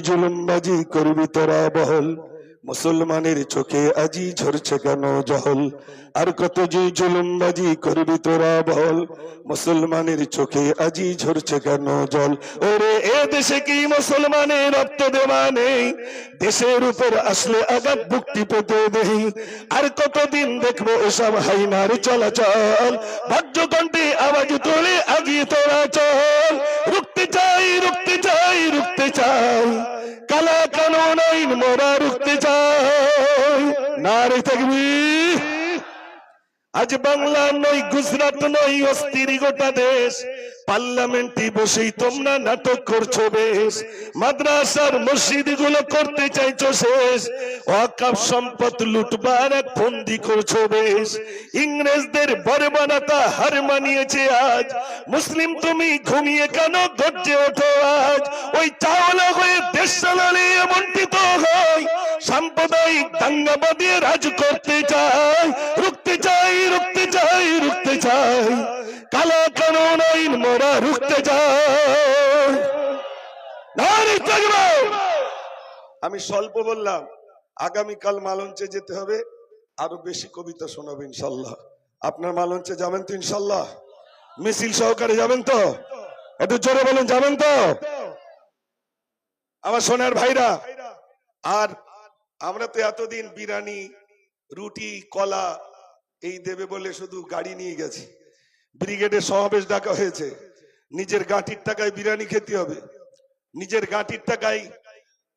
জুলুমবাজি করবি তোরা বহল, মুসলমানের চোখে আজি ঝরছে কেন জহল। আর কত যে জুলুমবাজি করবি তোরা বহল, মুসলমানের চোখে আজি ঝরছে কেন জল। ওরে এ দেশে কি মুসলমানের রক্ত দেওয়া নেই, দেশের উপর আসলে আঘাত বুকটি পেতে দেই। আর কতদিন দেখবো এসব হাইনার চলাচল, ভদ্রকণ্ঠে আওয়াজ তোলে আগিয়ে তোরা চল। রুখতে চাই রুখতে চাই রুখতে চাই, কালা কানুন আইন মোরা রুখতে চাই। নারে তাকবীর। আজ বাংলা নয় গুজরাট নয় অস্থির গোটা দেশ, পার্লামেন্টে বসেই তোমরা নাটক করছো বেশ। মাদ্রাসার মসজিদ গুলো করতে চাইছো শেষ, ওয়াকফ সম্পদ লুটবার এক ফন্দি করছো বেশ। ইংরেজদের বর্বরতা হার মানিয়েছে আজ, মুসলিম তুমি ঘুমিয়ে কেন গর্জে ওঠো আজ। ওই চাওলা হয়ে দেশ চালালে এমনটি তো হয়, সাম্প্রদায়িক দাঙ্গাবাদী রাজ করতে চায়। রুখতে চাই রুখতে চাই রুখতে চাই, কালা কানুন আইন মোরা রুখতে চাই। নারে তাকবীর। আমি স্বল্প বললাম, আগামীকাল মালঞ্চে যেতে হবে, আরো বেশি কবিতা শোনাবো ইনশাল্লাহ। আপনার মালঞ্চে যাবেন তো ইনশাল্লাহ? মিছিল সহকারে যাবেন তো? একটু জোরে বলেন, যাবেন তো আমার সোনার ভাইরা? আর আমরা তো এতদিন বিরিয়ানি রুটি কলা এই দেবে বলে শুধু গাড়ি নিয়ে গেছি। ব্রিগেডের সমাবেশ ডাকা হয়েছে, নিজের গাঁটির টাকায় বিরিয়ানি খেতে হবে, নিজের গাঁটির টাকায়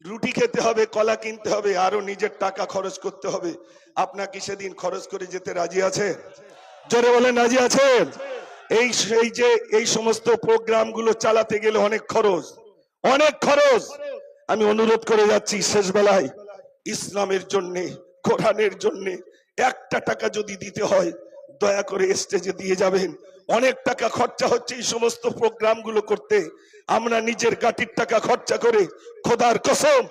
রুটি খেতে হবে, কলা কিনতে হবে, আরো নিজের টাকা খরচ করতে হবে। আপনাকে সেদিন খরচ করে যেতে রাজি আছে? জোরে বলেন, রাজি আছেন? এই সমস্ত প্রোগ্রাম গুলো চালাতে গেলে অনেক খরচ, অনেক খরচ। আমি অনুরোধ করে যাচ্ছি, শেষ বেলায় ইসলামের জন্য, কোরআনের জন্য একটা টাকা যদি দিতে হয় দয়া করে স্টেজে দিয়ে যাবেন। অনেক টাকা খরচা হচ্ছে এই সমস্ত প্রোগ্রাম গুলো করতে। আমরা নিজের গাটির টাকা খরচা করে, খোদার কসম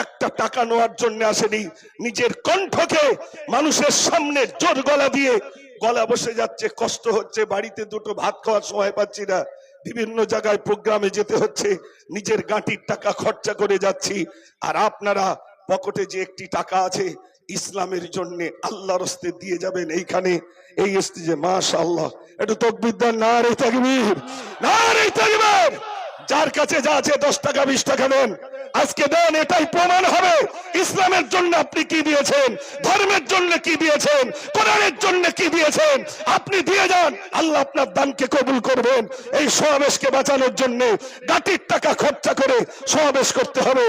একটা টাকা নেওয়ার জন্য আসেনি, নিজের কণ্ঠকে মানুষের সামনে জোর গলা দিয়ে গলা বসে যাচ্ছে, কষ্ট হচ্ছে, বাড়িতে দুটো ভাত খাওয়ার সময় পাচ্ছি না, বিভিন্ন জায়গায় প্রোগ্রামে যেতে হচ্ছে, নিজের গাঁটির টাকা খরচা করে যাচ্ছি। আর আপনারা পকেটে যে একটি টাকা আছে ইসলামের জন্য আল্লাহর রাস্তায় দিয়ে যাবেন। এইখানে এই স্টেজে মাশাআল্লাহ একটু তাকবীর দেন, নারে তাকবীর, নারে তাকবীর। যার কাছে যা আছে 10 টাকা 20 টাকা দেন, আজকে দেন, এটাই প্রমাণ হবে ইসলামের জন্য আপনি কি দিয়েছেন, ধর্মের জন্য কি দিয়েছেন, কোরআনের জন্য কি দিয়েছেন। আপনি দিয়ে যান, আল্লাহ আপনার দানকে কবুল করবেন। এই সমাবেশকে বাঁচানোর জন্য গাটির টাকা খরচা করে সমাবেশ করতে হবে।